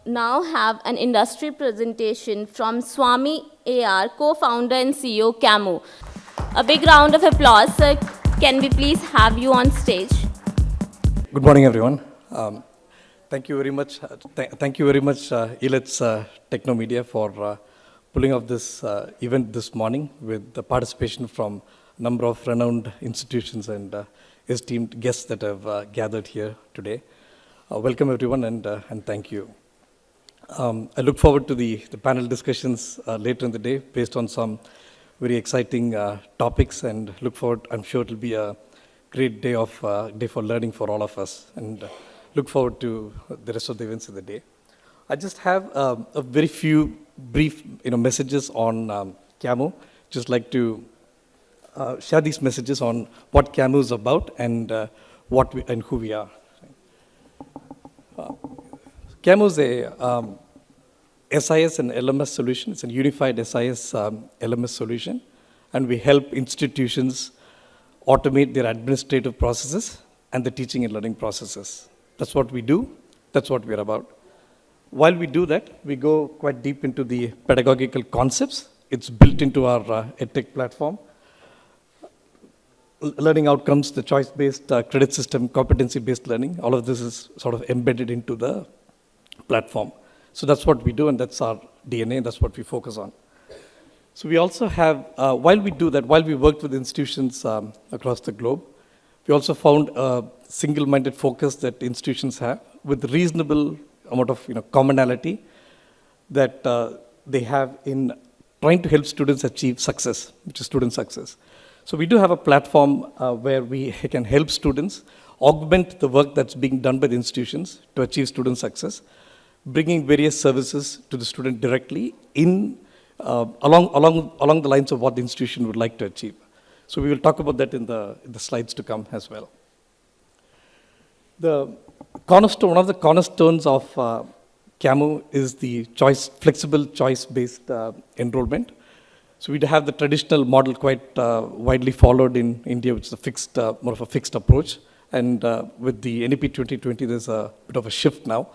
now have an industry presentation from Swami AR, co-founder and CEO, CAMU. A big round of applause, sir. Can we please have you on stage? Good morning, everyone. Thank you very much. Thank you very much, Elets Technomedia, for pulling off this event this morning with the participation from a number of renowned institutions and esteemed guests that have gathered here today. Welcome, everyone, and thank you. I look forward to the panel discussions later in the day based on some very exciting topics, and look forward. I'm sure it will be a great day for learning for all of us, and look forward to the rest of the events of the day. I just have a very few brief messages on CAMU. Just like to share these messages on what CAMU is about and who we are. CAMU is a SIS and LMS solution. It's a unified SIS LMS solution, and we help institutions automate their administrative processes and the teaching and learning processes. That's what we do. That's what we're about. While we do that, we go quite deep into the pedagogical concepts. It's built into our EdTech platform. Learning outcomes, the choice-based credit system, competency-based learning, all of this is sort of embedded into the platform. So that's what we do, and that's our DNA, that's what we focus on. So we also have, while we do that, while we worked with institutions across the globe, we also found a single-minded focus that institutions have with reasonable amount of commonality that they have in trying to help students achieve success, which is student success. So we do have a platform where we can help students augment the work that's being done by the institutions to achieve student success, bringing various services to the student directly along the lines of what the institution would like to achieve. So we will talk about that in the slides to come as well. One of the cornerstones of CAMU is the flexible choice-based enrollment. So we have the traditional model quite widely followed in India, which is more of a fixed approach. And with the NEP 2020, there's a bit of a shift now.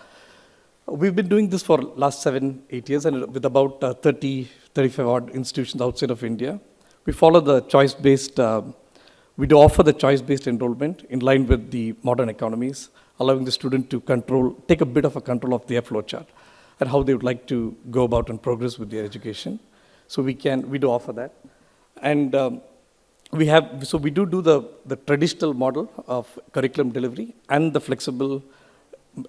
We've been doing this for last 7-8 years, and with about 35 odd institutions outside of India. We follow the choice-based, we do offer the choice-based enrollment in line with the modern economies, allowing the student to take a bit of a control of their flowchart and how they would like to go about and progress with their education. So we do offer that. And we do the traditional model of curriculum delivery and the flexible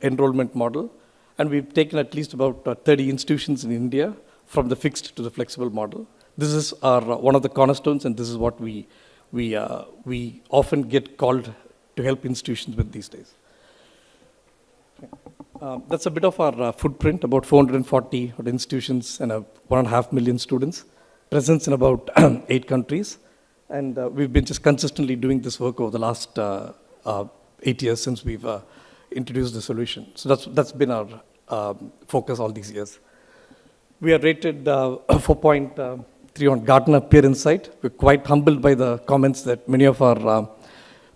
enrollment model. And we've taken at least about 30 institutions in India from the fixed to the flexible model. This is one of the cornerstones, and this is what we often get called to help institutions with these days. That's a bit of our footprint, about 440 institutions and 1.5 million students, presence in about 8 countries. And we've been just consistently doing this work over the last 8 years since we've introduced the solution. So that's been our focus all these years. We are rated 4.3 on Gartner Peer Insight. We're quite humbled by the comments that many of our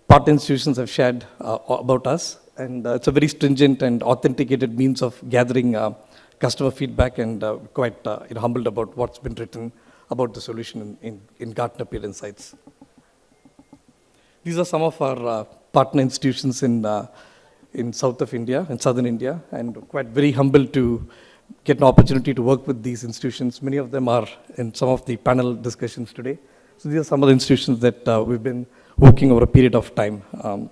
partner institutions have shared about us. And it's a very stringent and authenticated means of gathering customer feedback, and quite humbled about what's been written about the solution in Gartner Peer Insights. These are some of our partner institutions in south of India, in southern India, and quite very humbled to get an opportunity to work with these institutions. Many of them are in some of the panel discussions today. So these are some of the institutions that we've been working over a period of time. A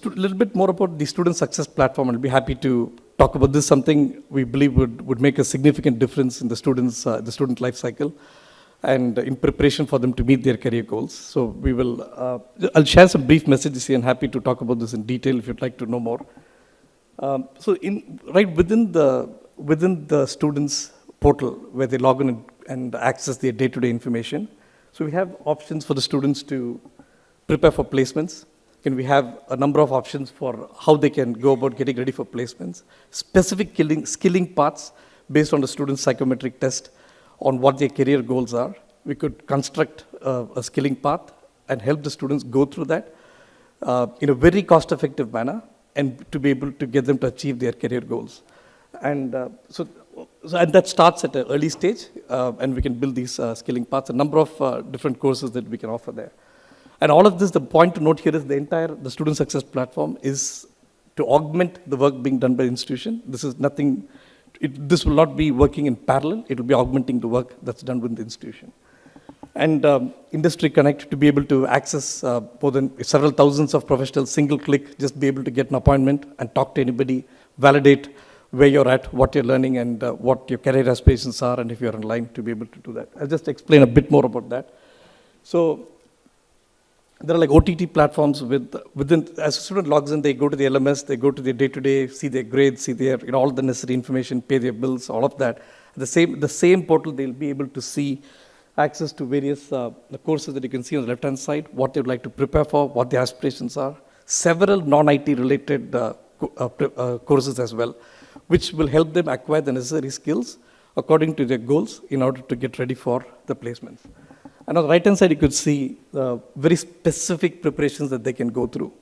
little bit more about the student success platform. I'll be happy to talk about this, something we believe would make a significant difference in the student life cycle and in preparation for them to meet their career goals. So I'll share some brief messages here, and happy to talk about this in detail if you'd like to know more. So within the students' portal where they log in and access their day-to-day information, so we have options for the students to prepare for placements. And we have a number of options for how they can go about getting ready for placements, specific skilling paths based on the student's psychometric test on what their career goals are. We could construct a skilling path and help the students go through that in a very cost-effective manner and to be able to get them to achieve their career goals. And and that starts at an early stage, and we can build these skilling paths, a number of different courses that we can offer there. And all of this, the point to note here is the student success platform is to augment the work being done by the institution. This is nothing, this will not be working in parallel, it will be augmenting the work that's done within the institution. And Industry Connect, to be able to access more than several thousands of professionals, single click, just be able to get an appointment and talk to anybody, validate where you're at, what you're learning, and what your career aspirations are, and if you're online, to be able to do that. I'll just explain a bit more about that. So there are like OTT platforms within, as a student logs in, they go to the LMS, they go to their day-to-day, see their grades, see their, all the necessary information, pay their bills, all of that. The same portal, they'll be able to see access to various the courses that you can see on the left-hand side, what they would like to prepare for, what their aspirations are, several non-IT related courses as well, which will help them acquire the necessary skills according to their goals in order to get ready for the placements. And on the right-hand side, you could see very specific preparations that they can go through.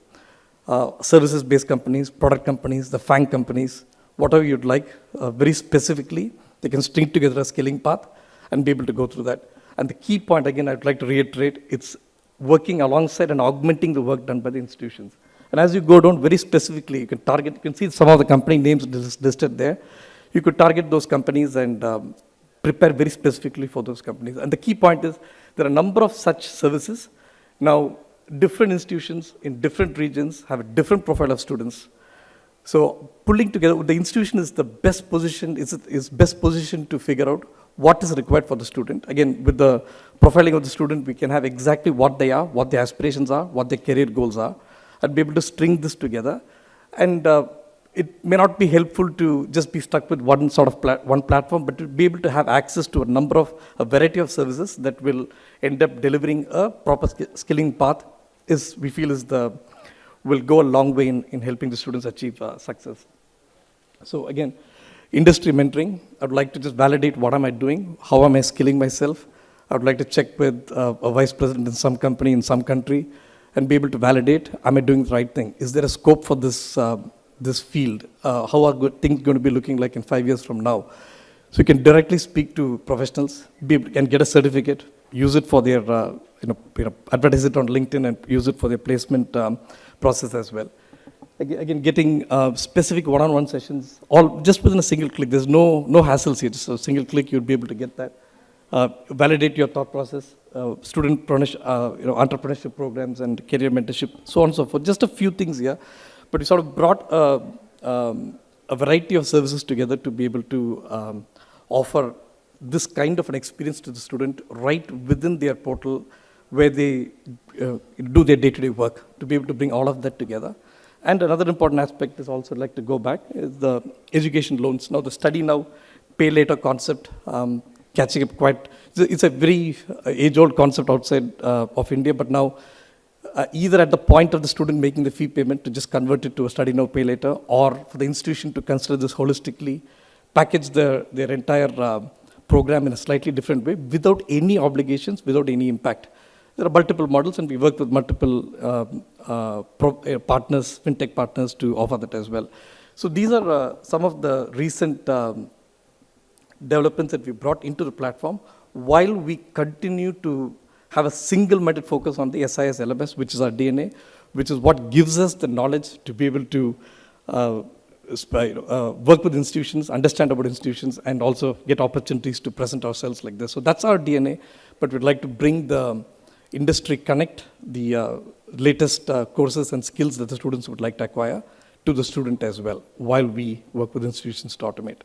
Services-based companies, product companies, the FANG companies, whatever you'd like, very specifically, they can string together a skilling path and be able to go through that. And the key point, again, I'd like to reiterate, it's working alongside and augmenting the work done by the institutions. And as you go down very specifically, you can target, you can see some of the company names listed there. You could target those companies and prepare very specifically for those companies. And the key point is, there are a number of such services. Now, different institutions in different regions have a different profile of students. So pulling together, the institution is the best position, is best positioned to figure out what is required for the student. Again, with the profiling of the student, we can have exactly what they are, what their aspirations are, what their career goals are, and be able to string this together. And it may not be helpful to just be stuck with one sort of one platform, but to be able to have access to a variety of services that will end up delivering a proper skilling path will go a long way in helping the students achieve success. So again, industry mentoring, I would like to just validate what am I doing, how am I skilling myself. I would like to check with a vice president in some company, in some country, and be able to validate, am I doing the right thing? Is there a scope for this field? How are things going to be looking like in 5 years from now? So you can directly speak to professionals, and get a certificate, use it for their, advertise it on LinkedIn and use it for their placement process as well. Again, getting specific one-on-one sessions, all just within a single click. There's no hassles here. Just a single click, you'll be able to get that. Validate your thought process, entrepreneurship programs and career mentorship, so on and so forth. Just a few things here, but we sort of brought a variety of services together to be able to offer this kind of an experience to the student right within their portal where they do their day-to-day work, to be able to bring all of that together. And another important aspect is also, I'd like to go back, is the education loans. Now the study now, pay later concept, catching up quite, it's a very age-old concept outside of India, but now either at the point of the student making the fee payment to just convert it to a study now, pay later, or for the institution to consider this holistically, package their entire program in a slightly different way without any obligations, without any impact. There are multiple models, and we work with multiple partners, fintech partners, to offer that as well. So these are some of the recent developments that we brought into the platform, while we continue to have a single-minded focus on the SIS LMS, which is our DNA, which is what gives us the knowledge to be able to work with institutions, understand about institutions, and also get opportunities to present ourselves like this. So that's our DNA, but we'd like to bring the industry connect, the latest courses and skills that the students would like to acquire to the student as well, while we work with institutions to automate.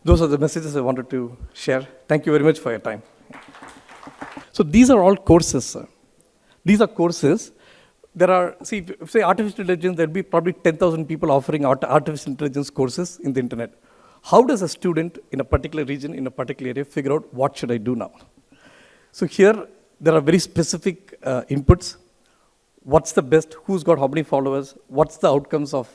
Those are the messages I wanted to share. Thank you very much for your time. So these are all courses, sir. These are courses. There are, say artificial intelligence, there'll be probably 10,000 people offering artificial intelligence courses in the internet. How does a student in a particular region, in a particular area, figure out what should I do now? So here, there are very specific inputs. What's the best? Who's got how many followers? What's the outcomes of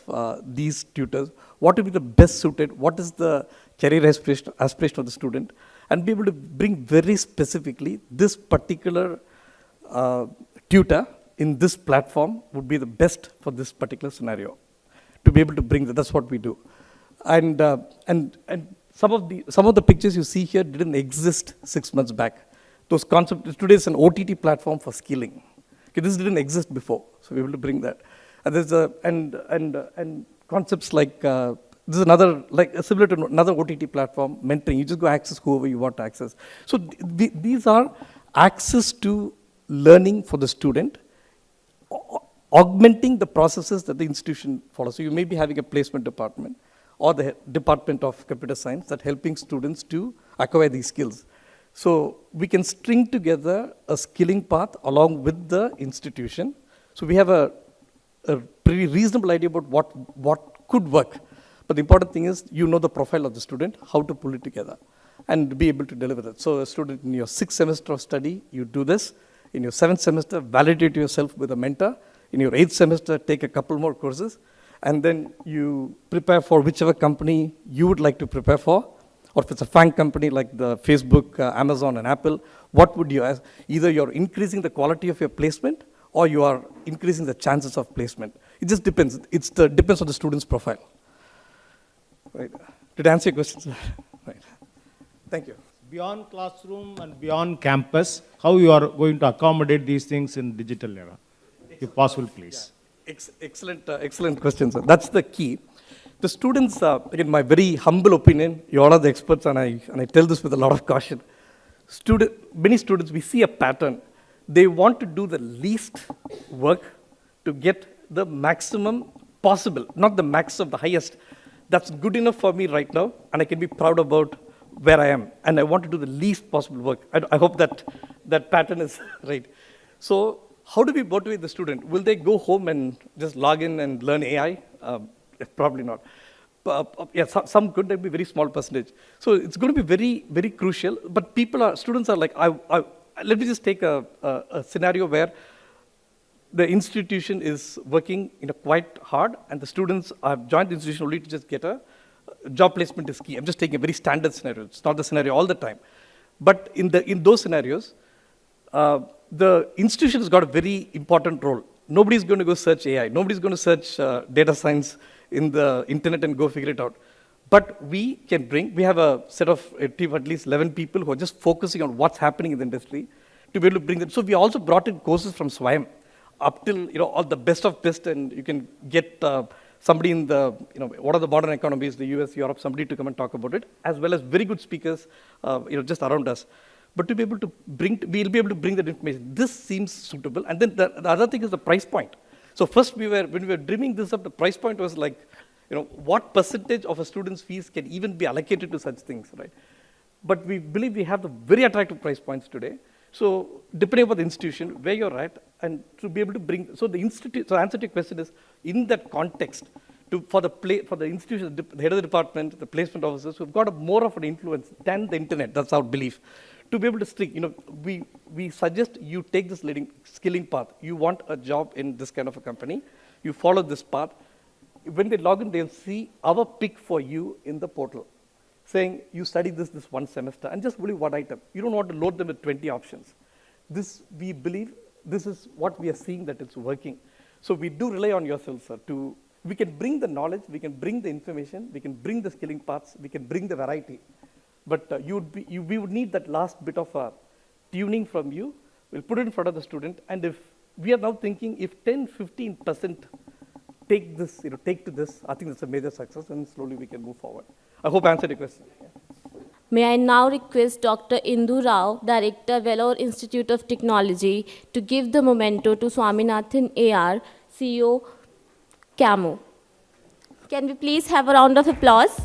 these tutors? What will be the best suited? What is the career aspiration of the student? And be able to bring very specifically this particular tutor in this platform would be the best for this particular scenario. to be able to bring that. That's what we do. And some of the pictures you see here didn't exist 6 months back. Those concepts, today is an OTT platform for skilling. Okay, this didn't exist before, so we're able to bring that. And there's and concepts like, this is another, like similar to another OTT platform, mentoring. You just go access whoever you want to access. So these are access to learning for the student, augmenting the processes that the institution follows. So you may be having a placement department or the department of computer science that helping students to acquire these skills. So we can string together a skilling path along with the institution. So we have a pretty reasonable idea about what could work. But the important thing is you know the profile of the student, how to pull it together and be able to deliver that. So a student in your 6th semester of study, you do this. In your 7th semester, validate yourself with a mentor. In your 8th semester, take a couple more courses. And then you prepare for whichever company you would like to prepare for. Or if it's a FANG company like the Facebook, Amazon, and Apple, what would you ask? Either you're increasing the quality of your placement or you are increasing the chances of placement. It just depends. It depends on the student's profile. Right. Did I answer your questions? Right. Thank you. Beyond classroom and beyond campus, how you are going to accommodate these things in digital era? If possible, please. Yeah. Excellent question, sir. That's the key. The students, again, my very humble opinion, you all are the experts, and I tell this with a lot of caution. Many students, we see a pattern. They want to do the least work to get the maximum possible, not the maximum, the highest. That's good enough for me right now, and I can be proud about where I am. And I want to do the least possible work. I hope that pattern is right. So how do we motivate the student? Will they go home and just log in and learn AI? Probably not. Yeah, some could, that'd be very small percentage. So it's going to be very, very crucial. But students are like, let me just take a scenario where the institution is working quite hard, and the students have joined the institution only to just get a job placement is key. I'm just taking a very standard scenario. It's not the scenario all the time. But in those scenarios, the institution has got a very important role. Nobody's going to go search AI. Nobody's going to search data science in the internet and go figure it out. But we have a set of at least 11 people who are just focusing on what's happening in the industry to be able to bring them. So we also brought in courses from Swayam up till, all the best of best, and you can get somebody in the, what are the modern economies, the US, Europe, somebody to come and talk about it, as well as very good speakers, just around us. But to be able to we'll be able to bring that information. This seems suitable. And then the other thing is the price point. So first when we were dreaming this up, the price point was like, what percentage of a student's fees can even be allocated to such things, right? But we believe we have the very attractive price points today. So depending upon the institution, where you're at, and to be able to bring, so the institute, so answer to your question is, in that context, for the institution, the head of the department, the placement officers, who've got more of an influence than the internet, that's our belief. To be able to stick, we suggest you take this skilling path. You want a job in this kind of a company, you follow this path. When they log in, they'll see our pick for you in the portal, saying you study this one semester, and just only one item. You don't want to load them with 20 options. We believe this is what we are seeing that it's working. So we do rely on yourself, sir, we can bring the knowledge, we can bring the information, we can bring the skilling paths, we can bring the variety. But we would need that last bit of tuning from you. We'll put it in front of the student, and if we are now thinking, if 10-15% take to this, I think that's a major success, and slowly we can move forward. I hope I answered your question. Yeah. May I now request Dr. Indu Rao, Director, Vellore Institute of Technology, to give the memento to Swaminathan AR, CEO, CAMU. Can we please have a round of applause?